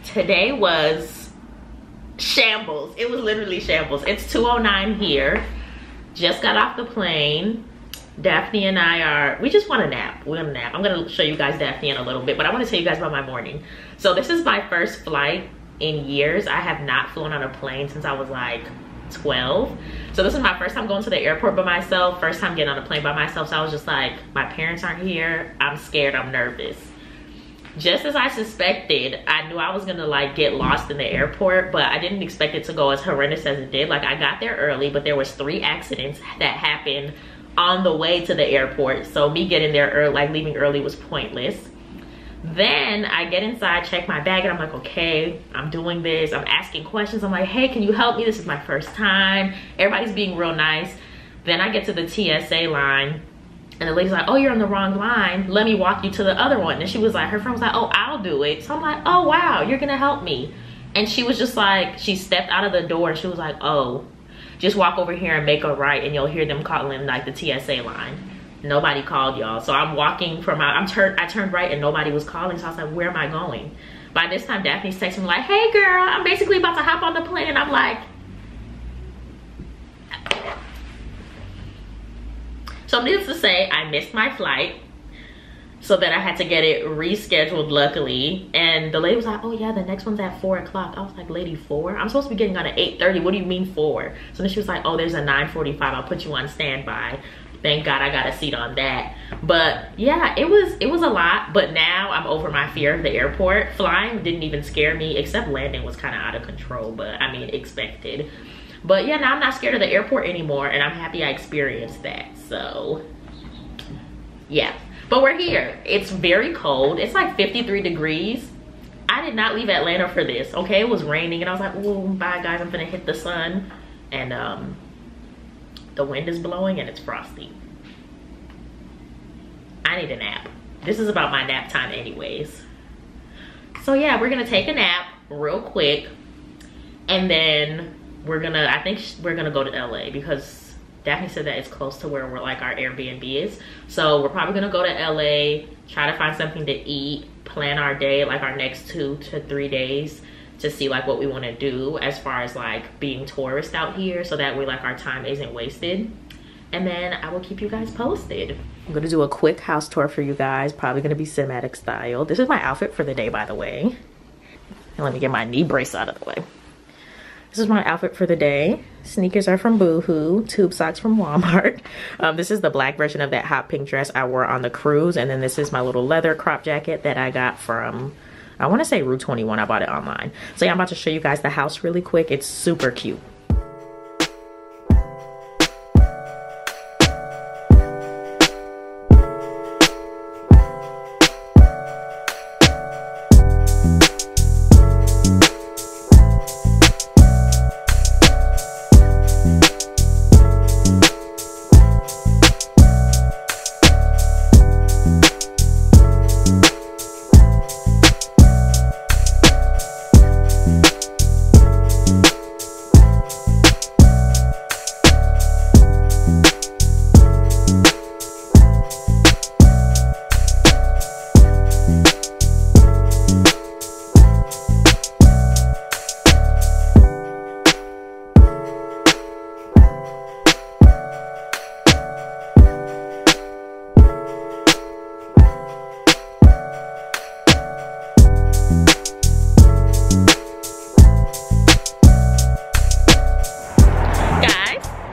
Today was shambles. It was literally shambles. It's 2:09 here. Just got off the plane. Daphne and I we just want a nap. We're gonna nap. I'm gonna show you guys Daphne in a little bit, but I want to tell you guys about my morning. So this is my first flight in years. I have not flown on a plane since I was like 12. So this is my first time going to the airport by myself, first time getting on a plane by myself. So I was just like, my parents aren't here. I'm scared, I'm nervous. Just as I suspected, I knew I was gonna like get lost in the airport, but I didn't expect it to go as horrendous as it did. Like, I got there early, but there was 3 accidents that happened on the way to the airport. So me getting there early, like leaving early, was pointless. Then I get inside, check my bag, and I'm like, okay, I'm doing this. I'm asking questions. I'm like, hey, can you help me? This is my first time. Everybody's being real nice. Then I get to the TSA line, and the lady's like, oh, you're on the wrong line. Let me walk you to the other one. And she was like, her friend was like, oh, I'll do it. So I'm like, oh, wow, you're gonna help me. And she was just like, she stepped out of the door and she was like, oh, just walk over here and make a right and you'll hear them calling like the TSA line. Nobody called, y'all. So I'm walking from I turned right and nobody was calling. So I was like, where am I going? By this time, Daphne's texting me like, hey girl, I'm basically about to hop on the plane. And I'm like, so needless to say, I missed my flight, so that I had to get it rescheduled, luckily. And the lady was like, oh yeah, the next one's at 4 o'clock. I was like, lady, 4? I'm supposed to be getting on at 8:30. What do you mean 4? So then she was like, oh, there's a 9:45. I'll put you on standby. Thank God I got a seat on that. But yeah, it was a lot. But now I'm over my fear of the airport. Flying didn't even scare me, except landing was kind of out of control, but I mean, expected. But yeah, now I'm not scared of the airport anymore, and I'm happy I experienced that. So yeah, but we're here. It's very cold. It's like 53 degrees. I did not leave Atlanta for this, okay? It was raining and I was like, oh, bye guys, I'm gonna hit the sun. And the wind is blowing and it's frosty. I need a nap. This is about my nap time anyways. So yeah, we're gonna take a nap real quick, and then I think we're gonna go to LA because Daphne said that it's close to where our Airbnb is. So we're probably gonna go to LA, try to find something to eat, plan our day, like our next 2 to 3 days, to see like what we want to do as far as like being tourists out here, so that way like our time isn't wasted. And then I will keep you guys posted. I'm gonna do a quick house tour for you guys, probably gonna be cinematic style. This is my outfit for the day, by the way. And let me get my knee brace out of the way. This is my outfit for the day. Sneakers are from Boohoo, tube socks from Walmart. This is the black version of that hot pink dress I wore on the cruise. And then this is my little leather crop jacket that I got from, I wanna say Rue 21, I bought it online. So yeah, I'm about to show you guys the house really quick. It's super cute.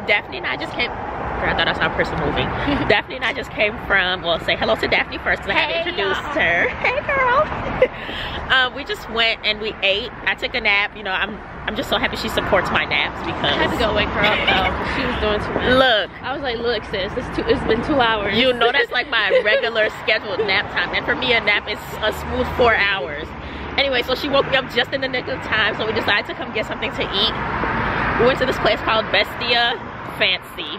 Daphne and I just came, I thought I saw a person moving. Daphne and I just came from, well, say hello to Daphne first because I haven't introduced her. Hey girl. We just went and we ate. I took a nap. You know, I'm I'm just so happy she supports my naps because I had to go wake her up though. She was doing too much. Look, I was like, look, sis, it's been 2 hours. You know that's like my regular scheduled nap time, and for me a nap is a smooth 4 hours. Anyway, so she woke me up just in the nick of time, so we decided to come get something to eat. We went to this place called Bestia Fancy.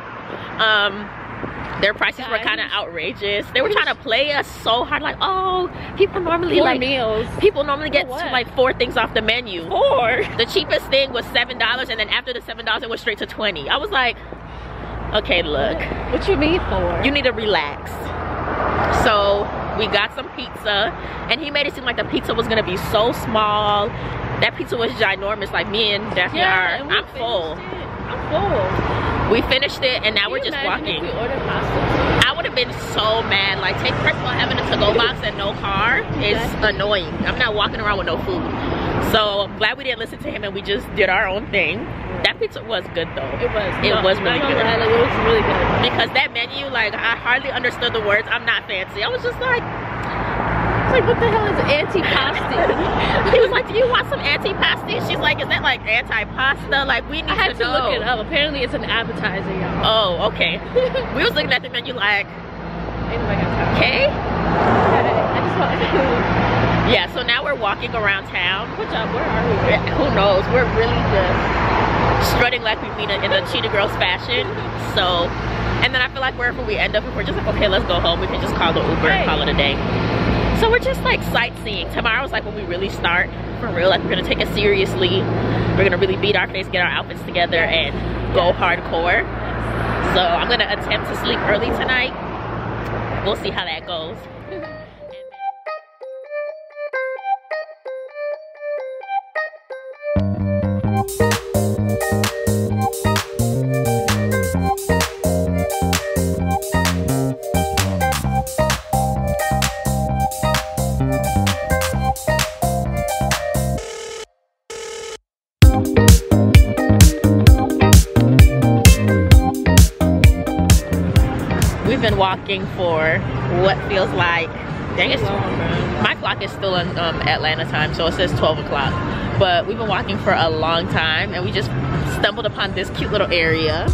Their prices were kind of outrageous. They were trying to play us so hard, like, oh, people normally like meals. People normally get like 4 things off the menu. 4. The cheapest thing was $7, and then after the $7, it was straight to 20. I was like, okay, look. What you mean for? You need to relax. So we got some pizza, and he made it seem like the pizza was gonna be so small. That pizza was ginormous. Like me and Daphne I'm full. I'm full. We finished it, and now we're just walking. If we ordered pasta? I would have been so mad. Like, first of all, having a to-go box and no car is annoying. I'm not walking around with no food. So I'm glad we didn't listen to him and we just did our own thing. That pizza was good though. It was really good. It was really good. Because that menu, like, I hardly understood the words. I'm not fancy. I was just like, what the hell is antipasti? He was like, do you want some antipasti? She's like, is that like anti-pasta? Like, we need to know. I had to look it up. Apparently it's an appetizer, y'all. Oh, okay. We was looking at the menu like, okay. I just want food. Yeah, so now we're walking around town. Where are we? Who knows? We're really just strutting like we mean it in the Cheetah Girls fashion. So, and then I feel like wherever we end up, if we're just like, okay, let's go home, we can just call the Uber and call it a day. So we're just like sightseeing. Tomorrow's like when we really start for real. Like, we're gonna take it seriously. We're gonna really beat our face, get our outfits together, and go hardcore. So I'm gonna attempt to sleep early tonight. We'll see how that goes. Been walking for what feels like, dang, it's my clock is still in Atlanta time, so it says 12 o'clock, but we've been walking for a long time and we just stumbled upon this cute little area.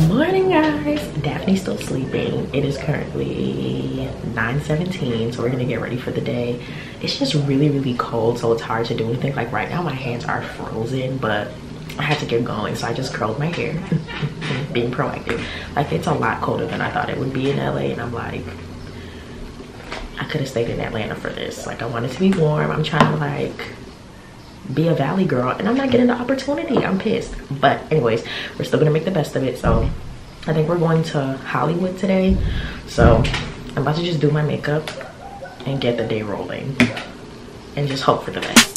Morning, guys. Daphne's still sleeping. It is currently 9:17, so we're gonna get ready for the day. It's just really cold, so it's hard to do anything. Like right now my hands are frozen, but I had to get going, so I just curled my hair. Being proactive. Like, it's a lot colder than I thought it would be in LA, and I'm like, I could have stayed in Atlanta for this. Like, I wanted to be warm. I'm trying to like be a valley girl and I'm not getting the opportunity. I'm pissed. But anyways, we're still gonna make the best of it. So I think we're going to Hollywood today. So I'm about to just do my makeup and get the day rolling and just hope for the best.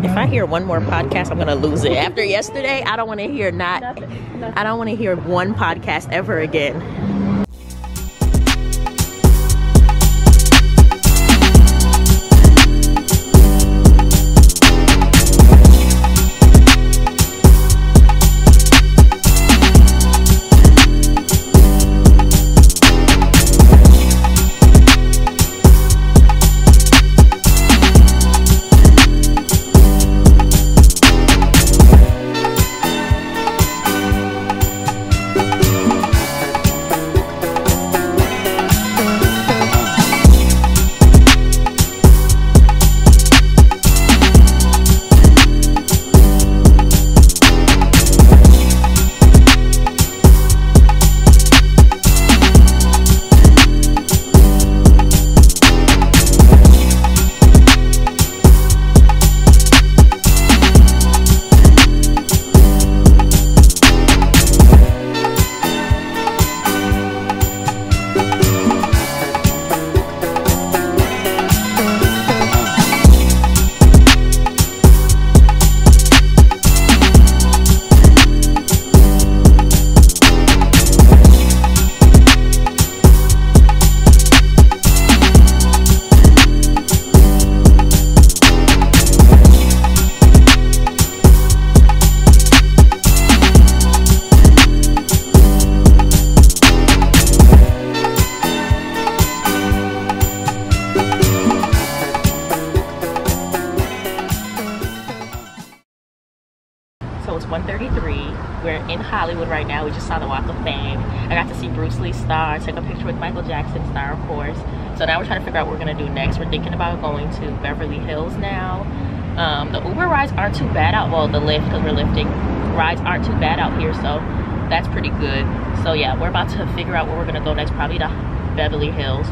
If I hear one more podcast, I'm gonna lose it. After yesterday, I don't want to hear I don't want to hear one podcast ever again. It's 1:33. We're in Hollywood right now. We just saw the Walk of Fame. I got to see Bruce Lee's star, took a picture with Michael Jackson's star, of course. So now we're trying to figure out what we're gonna do next. We're thinking about going to Beverly Hills now. The Uber rides aren't too bad out, well, the Lyft, because we're lifting. rides aren't too bad out here, so that's pretty good. So yeah, we're about to figure out where we're gonna go next, probably to Beverly Hills.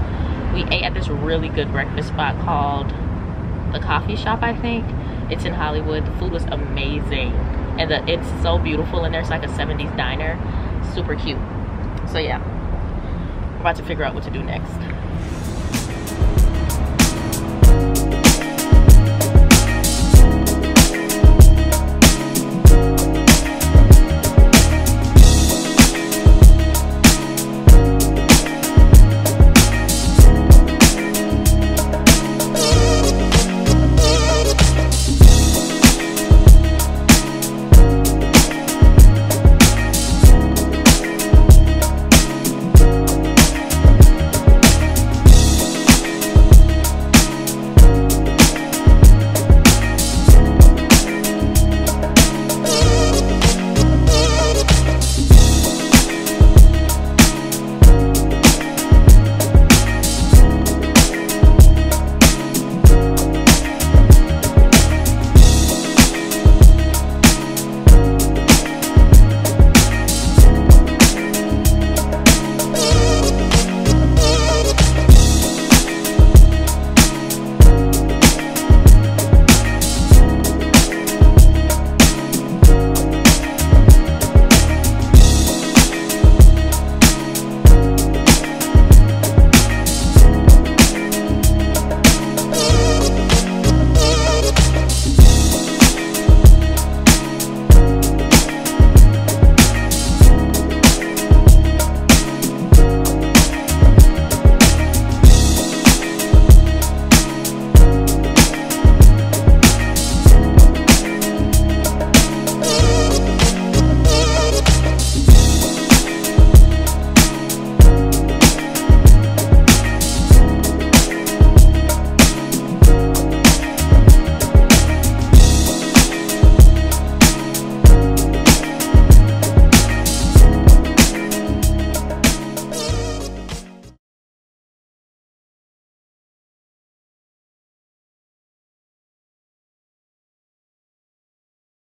We ate at this really good breakfast spot called The Coffee Shop, I think. It's in Hollywood. The food was amazing, and it's so beautiful in there. It's like a 70s diner, super cute. So yeah, we're about to figure out what to do next.